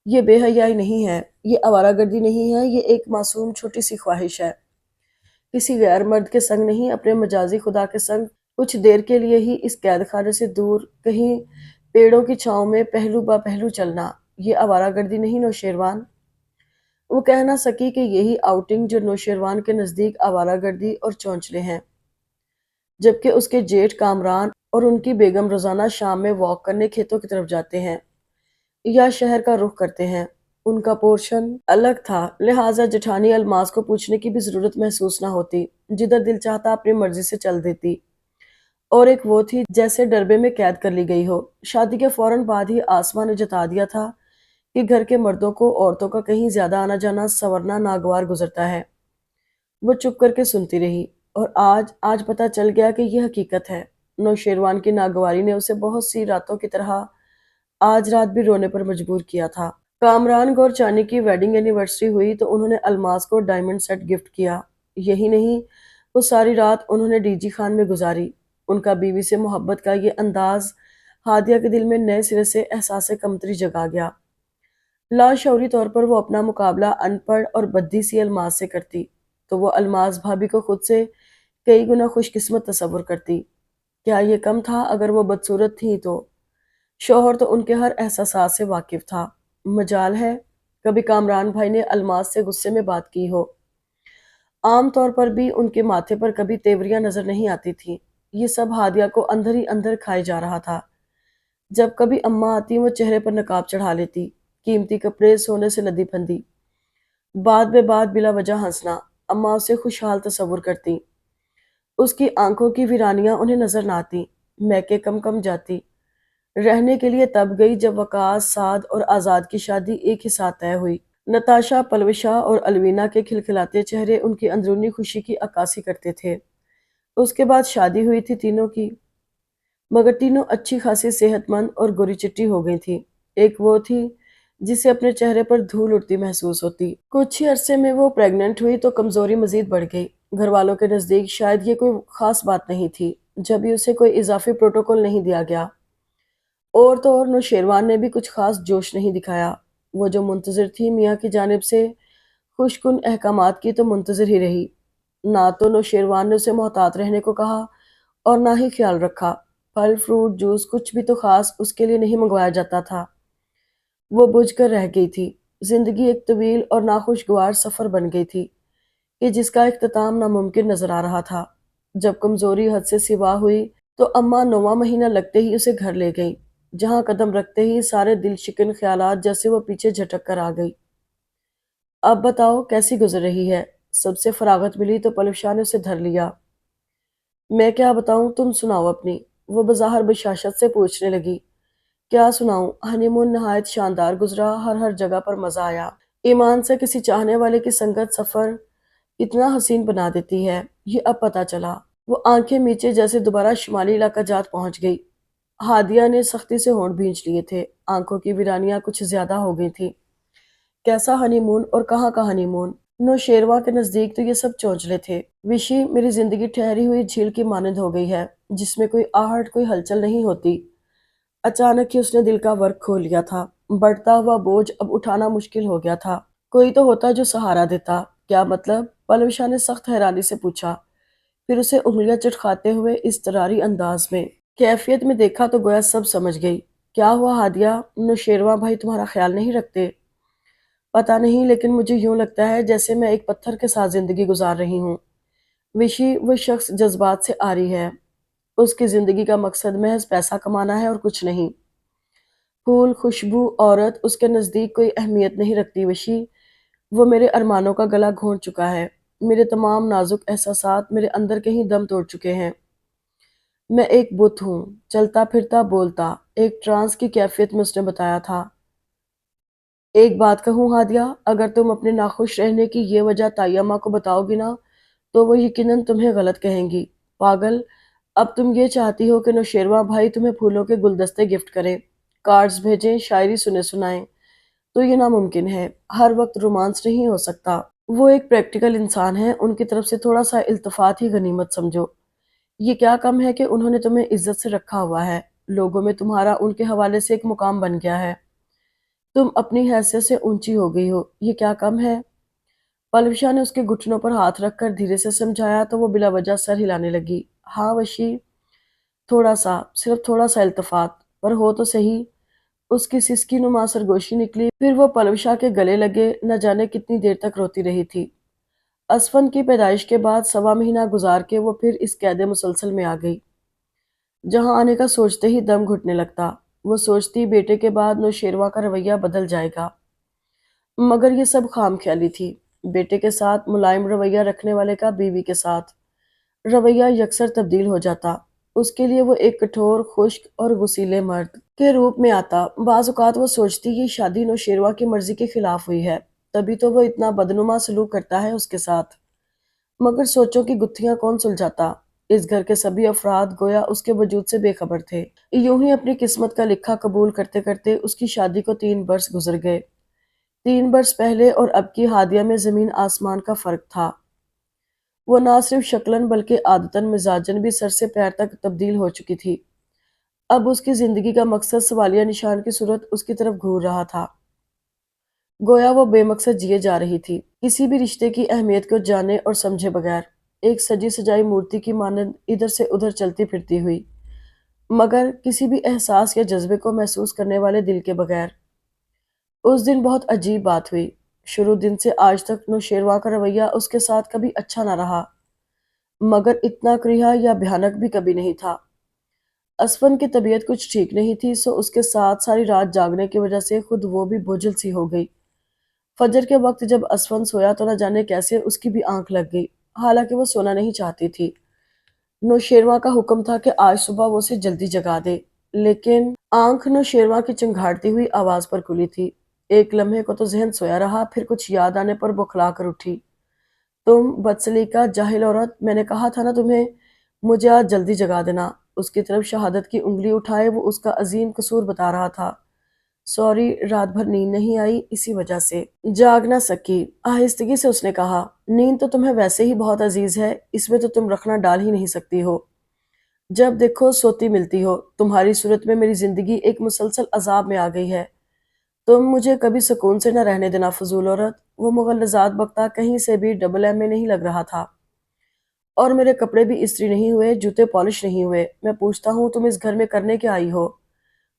یہ بے حیائی نہیں ہے، یہ آوارہ گردی نہیں ہے، یہ ایک معصوم چھوٹی سی خواہش ہے۔ کسی غیر مرد کے سنگ نہیں، اپنے مجازی خدا کے سنگ کچھ دیر کے لیے ہی اس قید خانے سے دور کہیں پیڑوں کی چھاؤں میں پہلو با پہلو چلنا، یہ آوارہ گردی نہیں نوشیروان۔ وہ کہہ نہ سکی کہ یہی آؤٹنگ جو نوشیروان کے نزدیک آوارہ گردی اور چونچلے ہیں، جبکہ اس کے جیٹھ کامران اور ان کی بیگم روزانہ شام میں واک کرنے کھیتوں کی طرف جاتے ہیں یا شہر کا رخ کرتے ہیں۔ ان کا پورشن الگ تھا، لہٰذا جٹھانی الماس کو پوچھنے کی بھی ضرورت محسوس نہ ہوتی۔ جدھر دل چاہتا اپنی مرضی سے چل دیتی اور ایک وہ تھی جیسے ڈربے میں قید کر لی گئی ہو۔ شادی کے فوراً بعد ہی آسمان نے جتا دیا تھا کہ گھر کے مردوں کو عورتوں کا کہیں زیادہ آنا جانا سورنا ناگوار گزرتا ہے۔ وہ چپ کر کے سنتی رہی، اور آج پتہ چل گیا کہ یہ حقیقت ہے۔ نوشیروان کی ناگواری نے اسے بہت سی راتوں کی طرح آج رات بھی رونے پر مجبور کیا تھا۔ کامران گور چانی کی ویڈنگ اینیورسری ہوئی تو انہوں نے الماس کو ڈائمنڈ سیٹ گفٹ کیا۔ یہی نہیں، وہ ساری رات انہوں نے ڈی جی خان میں گزاری۔ ان کا بیوی سے محبت کا یہ انداز ہادیہ کے دل میں نئے سرے سے احساس کمتری جگا گیا۔ لاشعوری طور پر وہ اپنا مقابلہ ان پڑھ اور بدی سی الماس سے کرتی تو وہ الماس بھابھی کو خود سے کئی گنا خوش قسمت تصور کرتی۔ کیا یہ کم تھا اگر وہ بدصورت تھی تو؟ شوہر تو ان کے ہر احساسات سے واقف تھا۔ مجال ہے کبھی کامران بھائی نے الماس سے غصے میں بات کی ہو۔ عام طور پر بھی ان کے ماتھے پر کبھی تیوریاں نظر نہیں آتی تھیں۔ یہ سب ہادیہ کو اندر ہی اندر کھائے جا رہا تھا۔ جب کبھی اماں آتی وہ چہرے پر نقاب چڑھا لیتی، قیمتی کپڑے سونے سے لدی پھندی، بات بے بات بلا وجہ ہنسنا۔ اماں اسے خوشحال تصور کرتی، اس کی آنکھوں کی ویرانیاں انہیں نظر نہ آتی، میکے کم کم جاتی۔ رہنے کے لیے تب گئی جب وقاص، سعد اور آزاد کی شادی ایک ہی ساتھ طے ہوئی۔ نتاشا، پلوشا اور الوینا کے کھلکھلاتے چہرے ان کی اندرونی خوشی کی عکاسی کرتے تھے۔ اس کے بعد شادی ہوئی تھی تینوں کی، مگر تینوں اچھی خاصی صحت مند اور گوری چٹی ہو گئی تھی۔ ایک وہ تھی جسے اپنے چہرے پر دھول اڑتی محسوس ہوتی۔ کچھ ہی عرصے میں وہ پریگننٹ ہوئی تو کمزوری مزید بڑھ گئی۔ گھر والوں کے نزدیک شاید یہ کوئی خاص بات نہیں تھی، جب بھی اسے کوئی اضافی پروٹوکول نہیں دیا گیا۔ اور تو اور نوشیروان نے بھی کچھ خاص جوش نہیں دکھایا۔ وہ جو منتظر تھی میاں کی جانب سے خوش کن احکامات کی تو منتظر ہی رہی۔ نہ تو نوشیروان نے اسے محتاط رہنے کو کہا اور نہ ہی خیال رکھا۔ پھل، فروٹ، جوس کچھ بھی تو خاص اس کے لیے نہیں منگوایا جاتا تھا۔ وہ بجھ کر رہ گئی تھی۔ زندگی ایک طویل اور ناخوشگوار سفر بن گئی تھی کہ جس کا اختتام ناممکن نظر آ رہا تھا۔ جب کمزوری حد سے سوا ہوئی تو اماں 9واں مہینہ لگتے ہی اسے گھر لے گئیں، جہاں قدم رکھتے ہی سارے دل شکن خیالات جیسے وہ پیچھے جھٹک کر آ گئی۔ اب بتاؤ کیسی گزر رہی ہے؟ سب سے فراغت ملی تو پلوشا نے اسے دھر لیا۔ میں کیا بتاؤں، تم سناؤ اپنی، وہ بظاہر بشاشت سے پوچھنے لگی۔ کیا سناؤں، ہنی مون نہایت شاندار گزرا، ہر جگہ پر مزہ آیا۔ ایمان سے کسی چاہنے والے کی سنگت سفر اتنا حسین بنا دیتی ہے، یہ اب پتہ چلا۔ وہ آنکھیں میچے جیسے دوبارہ شمالی علاقہ جات پہنچ گئی۔ ہادیہ نے سختی سے ہونٹ بھینچ لیے تھے، آنکھوں کی ویرانیاں کچھ زیادہ ہو گئی تھی۔ کیسا ہنی مون اور کہاں کا ہنی مون؟ نوشیروان کے نزدیک تو یہ سب چونچلے تھے۔ وشی، میری زندگی ٹھہری ہوئی جھیل کی مانند ہو گئی ہے، جس میں کوئی آہٹ، کوئی ہلچل نہیں ہوتی۔ اچانک ہی اس نے دل کا ورق کھول لیا تھا۔ بڑھتا ہوا بوجھ اب اٹھانا مشکل ہو گیا تھا۔ کوئی تو ہوتا جو سہارا دیتا۔ کیا مطلب؟ پلوشا نے سخت حیرانی سے پوچھا، پھر اسے انگلیاں چٹکھاتے ہوئے اضطراری انداز میں۔ کیفیت میں دیکھا تو گویا سب سمجھ گئی۔ کیا ہوا ہادیہ؟ نوشیروان بھائی تمہارا خیال نہیں رکھتے؟ پتہ نہیں، لیکن مجھے یوں لگتا ہے جیسے میں ایک پتھر کے ساتھ زندگی گزار رہی ہوں۔ وشی، وہ شخص جذبات سے عاری ہے۔ اس کی زندگی کا مقصد محض پیسہ کمانا ہے اور کچھ نہیں۔ پھول، خوشبو، عورت اس کے نزدیک کوئی اہمیت نہیں رکھتی وشی۔ وہ میرے ارمانوں کا گلا گھونٹ چکا ہے۔ میرے تمام نازک احساسات میرے اندر کہیں دم توڑ چکے ہیں۔ میں ایک بت ہوں، چلتا پھرتا بولتا، ایک ٹرانس کی کیفیت میں اس نے بتایا تھا۔ ایک بات کہوں ہادیہ، اگر تم اپنے ناخوش رہنے کی یہ وجہ تائی اماں کو بتاؤ گی نا تو وہ یقیناً تمہیں غلط کہیں گی۔ پاگل، اب تم یہ چاہتی ہو کہ نوشیروان بھائی تمہیں پھولوں کے گلدستے گفٹ کریں، کارڈز بھیجیں، شاعری سنائیں، تو یہ ناممکن ہے۔ ہر وقت رومانس نہیں ہو سکتا۔ وہ ایک پریکٹیکل انسان ہے، ان کی طرف سے تھوڑا سا التفات ہی غنیمت سمجھو۔ یہ کیا کم ہے کہ انہوں نے تمہیں عزت سے رکھا ہوا ہے، لوگوں میں تمہارا ان کے حوالے سے ایک مقام بن گیا ہے، تم اپنی حیثیت سے اونچی ہو گئی ہو، یہ کیا کم ہے؟ پلوشا نے اس کے گھٹنوں پر ہاتھ رکھ کر دھیرے سے سمجھایا تو وہ بلا وجہ سر ہلانے لگی۔ ہاں وشی، تھوڑا سا، صرف تھوڑا سا التفات، پر ہو تو صحیح۔ اس کی سسکی نما سرگوشی نکلی، پھر وہ پلوشا کے گلے لگے، نہ جانے کتنی دیر تک روتی رہی تھی۔ اسفن کی پیدائش کے بعد 1.25 مہینہ گزار کے وہ پھر اس قید مسلسل میں آ گئی، جہاں آنے کا سوچتے ہی دم گھٹنے لگتا۔ وہ سوچتی بیٹے کے بعد نوشیروان کا رویہ بدل جائے گا، مگر یہ سب خام خیالی تھی۔ بیٹے کے ساتھ ملائم رویہ رکھنے والے کا بیوی کے ساتھ رویہ یکسر تبدیل ہو جاتا۔ اس کے لیے وہ ایک کٹھور، خشک اور غسیلے مرد کے روپ میں آتا۔ بعض اوقات وہ سوچتی یہ شادی نوشیروہ کی مرضی کے خلاف ہوئی ہے، تبھی تو وہ اتنا بدنما سلوک کرتا ہے اس کے ساتھ۔ مگر سوچوں کی گتھیاں کون سلجھاتا؟ اس گھر کے سبھی افراد گویا اس کے وجود سے بے خبر تھے۔ یوں ہی اپنی قسمت کا لکھا قبول کرتے کرتے اس کی شادی کو 3 برس گزر گئے۔ 3 برس پہلے اور اب کی ہادیہ میں زمین آسمان کا فرق تھا۔ وہ نہ صرف شکلاً بلکہ عادتاً مزاجاً بھی سر سے پیر تک تبدیل ہو چکی تھی۔ اب اس کی زندگی کا مقصد سوالیہ نشان کی صورت اس کی طرف گھور رہا تھا۔ گویا وہ بے مقصد جیے جا رہی تھی، کسی بھی رشتے کی اہمیت کو جانے اور سمجھے بغیر، ایک سجی سجائی مورتی کی مانند ادھر سے ادھر چلتی پھرتی ہوئی، مگر کسی بھی احساس یا جذبے کو محسوس کرنے والے دل کے بغیر۔ اس دن بہت عجیب بات ہوئی۔ شروع دن سے آج تک نوشیروہ کا رویہ اس کے ساتھ کبھی اچھا نہ رہا، مگر اتنا کریہا یا بھیانک بھی کبھی نہیں تھا۔ اسفن کی طبیعت کچھ ٹھیک نہیں تھی، سو اس کے ساتھ ساری رات جاگنے کی وجہ سے خود وہ بھی بوجھل سی ہو گئی۔ فجر کے وقت جب اسفن سویا تو نہ جانے کیسے اس کی بھی آنکھ لگ گئی، حالانکہ وہ سونا نہیں چاہتی تھی۔ نوشیروہ کا حکم تھا کہ آج صبح وہ اسے جلدی جگا دے، لیکن آنکھ نوشیروہ کی چنگھاڑتی ہوئی آواز پر کھلی تھی۔ ایک لمحے کو تو ذہن سویا رہا، پھر کچھ یاد آنے پر بوکھلا کر اٹھی۔ تم بدسلیقہ جاہل عورت، میں نے کہا تھا نا تمہیں، مجھے آج جلدی جگا دینا۔ اس کی طرف شہادت کی انگلی اٹھائے وہ اس کا عظیم قصور بتا رہا تھا۔ سوری، رات بھر نیند نہیں آئی، اسی وجہ سے جاگ نہ سکی۔ آہستگی سے اس نے کہا، نیند تو تمہیں ویسے ہی بہت عزیز ہے، اس میں تو تم رکھنا ڈال ہی نہیں سکتی ہو۔ جب دیکھو سوتی ملتی ہو، تمہاری صورت میں میری زندگی ایک مسلسل عذاب میں آ گئی ہے۔ تم مجھے کبھی سکون سے نہ رہنے دینا فضول عورت۔ وہ مغلظات بکتا کہیں سے بھی ڈبل ایم میں نہیں لگ رہا تھا۔ اور میرے کپڑے بھی استری نہیں ہوئے، جوتے پالش نہیں ہوئے۔ میں پوچھتا ہوں تم اس گھر میں کرنے کیا آئی ہو؟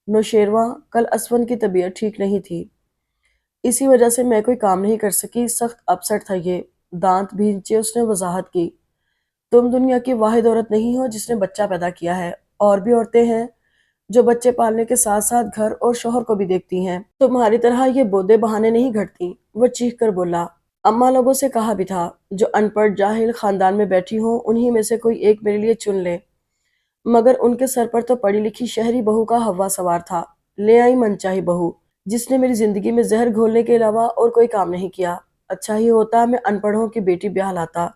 نوشیروہ، کل اسفن کی طبیعت ٹھیک نہیں تھی، اسی وجہ سے میں کوئی کام نہیں کر سکی، سخت اپسٹ تھا یہ۔ دانت بھینچے اس نے وضاحت کی۔ تم دنیا کی واحد عورت نہیں ہو جس نے بچہ پیدا کیا ہے، اور بھی عورتیں ہیں جو بچے پالنے کے ساتھ ساتھ گھر اور شوہر کو بھی دیکھتی ہیں۔ تمہاری طرح یہ بودے بہانے نہیں گھڑتی۔ وہ چیخ کر بولا۔ اماں لوگوں سے کہا بھی تھا، جو ان پڑھ جاہل خاندان میں بیٹھی ہوں انہی میں سے کوئی ایک میرے لیے چن لے، مگر ان کے سر پر تو پڑھی لکھی شہری بہو کا ہوا سوار تھا۔ لے آئی من چاہی بہو، جس نے میری زندگی میں زہر گھولنے کے علاوہ اور کوئی کام نہیں کیا۔ اچھا ہی ہوتا میں ان پڑھوں کی بیٹی بیاہ لاتا۔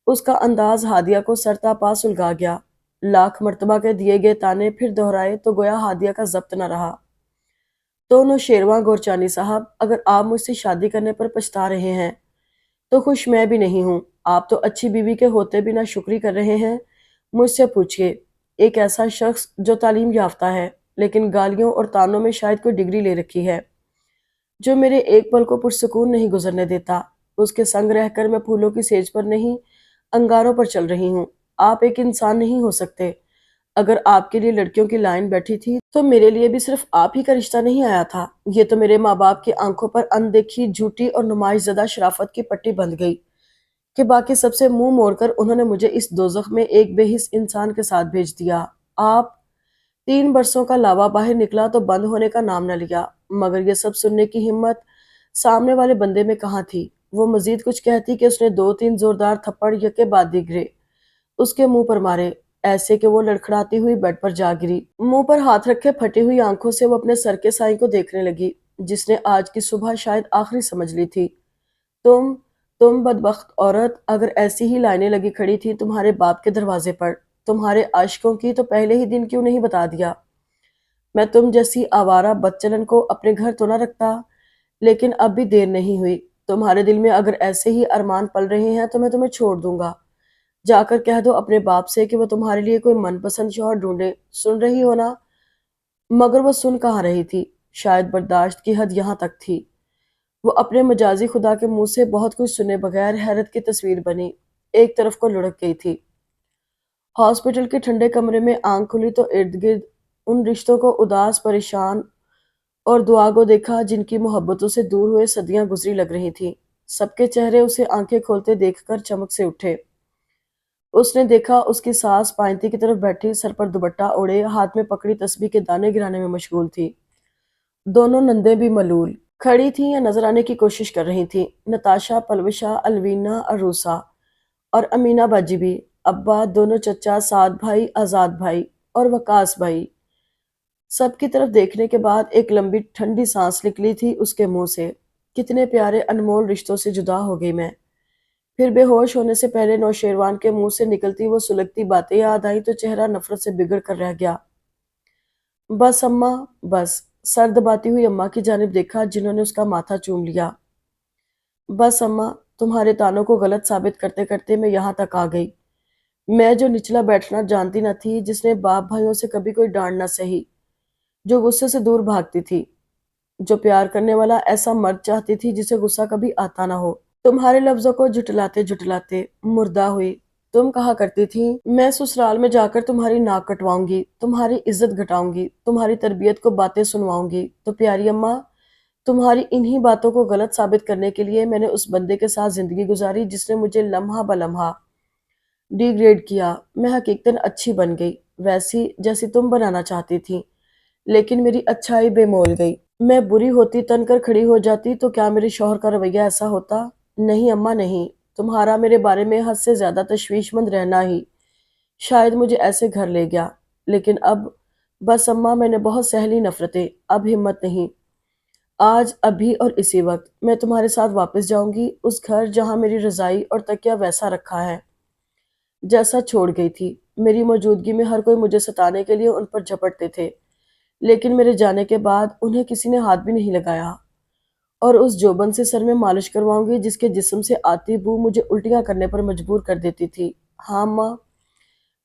اس کا انداز ہادیہ کو سرتا پا سلگا گیا۔ لاکھ مرتبہ کے دیے گئے تانے پھر دہرائے تو گویا ہادیہ کا ضبط نہ رہا۔ تو نوشیروہ گورچانی صاحب، اگر آپ مجھ سے شادی کرنے پر پچھتا رہے ہیں تو خوش میں بھی نہیں ہوں۔ آپ تو اچھی بیوی کے ہوتے بھی نہ شکری کر رہے ہیں۔ مجھ سے پوچھئے، ایک ایسا شخص جو تعلیم یافتہ ہے لیکن گالیوں اور طعنوں میں شاید کوئی ڈگری لے رکھی ہے، جو میرے ایک پل کو پرسکون نہیں گزرنے دیتا، اس کے سنگ رہ کر میں پھولوں کی سیج پر نہیں انگاروں پر چل رہی ہوں۔ آپ ایک انسان نہیں ہو سکتے۔ اگر آپ کے لیے لڑکیوں کی لائن بیٹھی تھی تو میرے لیے بھی صرف آپ ہی کا رشتہ نہیں آیا تھا۔ یہ تو میرے ماں باپ کی آنکھوں پر اندیکھی جھوٹی اور نمائش زدہ شرافت کی پٹی بندھ گئی کہ باقی سب سے منہ موڑ کر انہوں نے مجھے اس دوزخ میں ایک بے حس انسان کے ساتھ بھیج دیا۔ آپ 3 برسوں کا لاوا باہر نکلا تو بند ہونے کا نام نہ لیا، مگر یہ سب سننے کی ہمت سامنے والے بندے میں کہاں تھی؟ وہ مزید کچھ کہتی کہ اس نے 2-3 زوردار تھپڑ یکے بعد دیگرے اس کے منہ پر مارے، ایسے کہ وہ لڑکھڑاتی ہوئی بیڈ پر جا گری۔ منہ پر ہاتھ رکھے پھٹی ہوئی آنکھوں سے وہ اپنے سر کے سائیں کو دیکھنے لگی، جس نے آج کی صبح شاید آخری سمجھ لی تھی۔ تم تم بدبخت عورت، اگر ایسی ہی لائنیں لگی کھڑی تھی تمہارے باپ کے دروازے پر، تمہارے عاشقوں کی، تو پہلے ہی دن کیوں نہیں بتا دیا؟ میں تم جیسی آوارہ بدچلن کو اپنے گھر تو نہ رکھتا، لیکن اب بھی دیر نہیں ہوئی۔ تمہارے دل میں اگر ایسے ہی ارمان پل رہے ہیں تو میں تمہیں چھوڑ دوں گا۔ جا کر کہہ دو اپنے باپ سے کہ وہ تمہارے لیے کوئی من پسند شوہر ڈھونڈے۔ سن رہی ہو نا؟ مگر وہ سن کہاں رہی تھی، شاید برداشت کی حد یہاں تک تھی۔ وہ اپنے مجازی خدا کے منہ سے بہت کچھ سنے بغیر حیرت کی تصویر بنی، ایک طرف کو لڑک گئی تھی۔ ہاسپٹل کے ٹھنڈے کمرے میں آنکھ کھلی تو ارد گرد ان رشتوں کو اداس، پریشان اور دعاگو دیکھا جن کی محبتوں سے دور ہوئے صدیاں گزری لگ رہی تھیں۔ سب کے چہرے اسے آنکھیں کھولتے دیکھ کر چمک سے اٹھے۔ اس نے دیکھا اس کی ساس پائنتی کی طرف بیٹھی، سر پر دوپٹہ اوڑھے، ہاتھ میں پکڑی تسبیح کے دانے گرانے میں مشغول تھی۔ دونوں نندیں بھی ملول کھڑی تھیں یا نظر آنے کی کوشش کر رہی تھیں، نتاشا، پلوشا، الوینا، اروسا اور امینا باجی بھی۔ ابا، دونوں چچا، سعد بھائی، آزاد بھائی اور وقاص بھائی، سب کی طرف دیکھنے کے بعد ایک لمبی ٹھنڈی سانس نکلی تھی اس کے منہ سے۔ کتنے پیارے انمول رشتوں سے جدا ہو گئی میں۔ پھر بے ہوش ہونے سے پہلے نوشیروان کے منہ سے نکلتی وہ سلگتی باتیں یاد آئیں تو چہرہ نفرت سے بگڑ کر رہ گیا۔ بس اماں، بس۔ سر دباتی ہوئی اماں کی جانب دیکھا جنہوں نے اس کا ماتھا چوم لیا۔ بس اماں، تمہارے تانوں کو غلط ثابت کرتے کرتے میں یہاں تک آ گئی۔ میں جو نچلا بیٹھنا جانتی نہ تھی، جس نے باپ بھائیوں سے کبھی کوئی ڈانٹ نہ سہی، جو غصے سے دور بھاگتی تھی، جو پیار کرنے والا ایسا مرد چاہتی تھی جسے غصہ کبھی آتا نہ ہو۔ تمہارے لفظوں کو جھٹلاتے جھٹلاتے مردہ ہوئی۔ تم کہا کرتی تھی میں سسرال میں جا کر تمہاری ناک کٹواؤں گی، تمہاری عزت گھٹاؤں گی، تمہاری تربیت کو باتیں سنواؤں گی۔ تو پیاری اماں، تمہاری انہی باتوں کو غلط ثابت کرنے کے لیے میں نے اس بندے کے ساتھ زندگی گزاری جس نے مجھے لمحہ بلمحہ ڈی گریڈ کیا۔ میں حقیقتاً اچھی بن گئی، ویسی جیسی تم بنانا چاہتی تھی، لیکن میری اچھائی بے مول گئی۔ میں بری ہوتی، تن کر کھڑی ہو جاتی تو کیا میرے شوہر کا رویہ ایسا ہوتا؟ نہیں اماں، نہیں۔ تمہارا میرے بارے میں حد سے زیادہ تشویش مند رہنا ہی شاید مجھے ایسے گھر لے گیا۔ لیکن اب بس اماں، میں نے بہت سہ لی نفرتیں، اب ہمت نہیں۔ آج، ابھی اور اسی وقت میں تمہارے ساتھ واپس جاؤں گی، اس گھر جہاں میری رضائی اور تکیہ ویسا رکھا ہے جیسا چھوڑ گئی تھی۔ میری موجودگی میں ہر کوئی مجھے ستانے کے لیے ان پر جھپٹتے تھے، لیکن میرے جانے کے بعد انہیں کسی نے ہاتھ بھی نہیں لگایا۔ اور اس جوبن سے سر میں مالش کرواؤں گی جس کے جسم سے آتی بو مجھے الٹیاں کرنے پر مجبور کر دیتی تھی۔ ہاں ماں،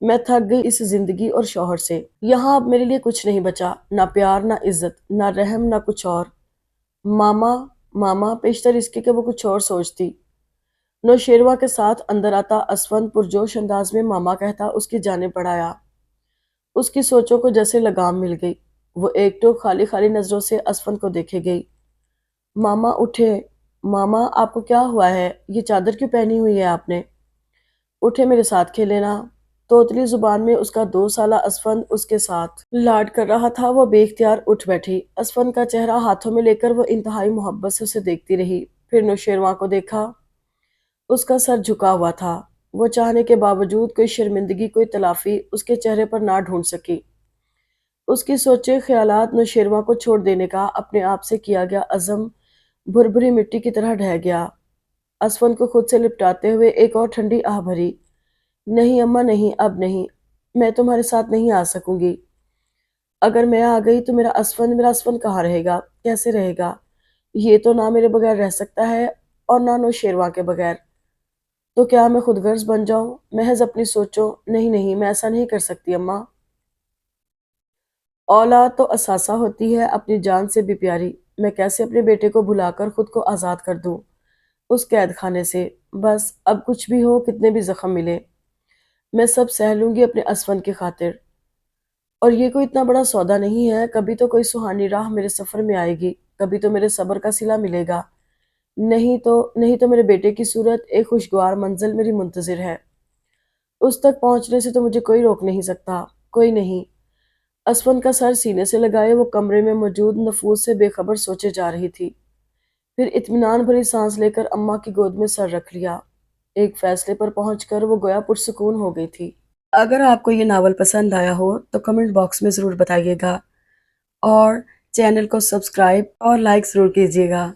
میں تھک گئی اس زندگی اور شوہر سے۔ یہاں اب میرے لیے کچھ نہیں بچا، نہ پیار، نہ عزت، نہ رحم، نہ کچھ اور۔ ماما، ماما، پیشتر اس کے کہ وہ کچھ اور سوچتی۔ نوشیروہ کے ساتھ اندر آتا اسفند پرجوش انداز میں ماما کہتا اس کی جانب بڑھایا۔ اس کی سوچوں کو جیسے لگام مل گئی۔ وہ ایک ٹوک خالی خالی نظروں سے اسفند کو دیکھے گئی۔ ماما اٹھے۔ ماما، آپ کو کیا ہوا ہے؟ یہ چادر کیوں پہنی ہوئی ہے آپ نے؟ اٹھے، میرے ساتھ کھیلے نا۔ توتلی زبان میں اس کا 2 سالہ اسفند اس کے ساتھ لاڈ کر رہا تھا۔ وہ بے اختیار اٹھ بیٹھی۔ اسفند کا چہرہ ہاتھوں میں لے کر وہ انتہائی محبت سے اسے دیکھتی رہی، پھر نوشیروان کو دیکھا۔ اس کا سر جھکا ہوا تھا۔ وہ چاہنے کے باوجود کوئی شرمندگی، کوئی تلافی اس کے چہرے پر نہ ڈھونڈ سکی۔ اس کی سوچے، خیالات نوشیروان کو چھوڑ دینے کا اپنے آپ سے کیا گیا عزم بھربھری مٹی کی طرح ڈھہ گیا۔ اسفند کو خود سے لپٹاتے ہوئے ایک اور ٹھنڈی آہ بھری۔ نہیں اماں، نہیں، اب نہیں، میں تمہارے ساتھ نہیں آ سکوں گی۔ اگر میں آ گئی تو میرا اسفند کہاں رہے گا، کیسے رہے گا؟ یہ تو نہ میرے بغیر رہ سکتا ہے اور نہ نوشیروان کے بغیر۔ تو کیا میں خود غرض بن جاؤں، محض اپنی سوچوں؟ نہیں نہیں، میں ایسا نہیں کر سکتی اماں۔ اولاد تو اثاثہ ہوتی ہے اپنی جان سے بھی پیاری۔ میں کیسے اپنے بیٹے کو بھلا کر خود کو آزاد کر دوں اس قید خانے سے؟ بس اب کچھ بھی ہو، کتنے بھی زخم ملے، میں سب سہ لوں گی اپنے اسفند کی خاطر۔ اور یہ کوئی اتنا بڑا سودا نہیں ہے، کبھی تو کوئی سہانی راہ میرے سفر میں آئے گی، کبھی تو میرے صبر کا صلہ ملے گا۔ نہیں تو میرے بیٹے کی صورت، ایک خوشگوار منزل میری منتظر ہے۔ اس تک پہنچنے سے تو مجھے کوئی روک نہیں سکتا، کوئی نہیں۔ اسفند کا سر سینے سے لگائے وہ کمرے میں موجود نفوس سے بے خبر سوچے جا رہی تھی، پھر اطمینان بھری سانس لے کر اماں کی گود میں سر رکھ لیا۔ ایک فیصلے پر پہنچ کر وہ گویا پرسکون ہو گئی تھی۔ اگر آپ کو یہ ناول پسند آیا ہو تو کمنٹ باکس میں ضرور بتائیے گا، اور چینل کو سبسکرائب اور لائک ضرور کیجیے گا۔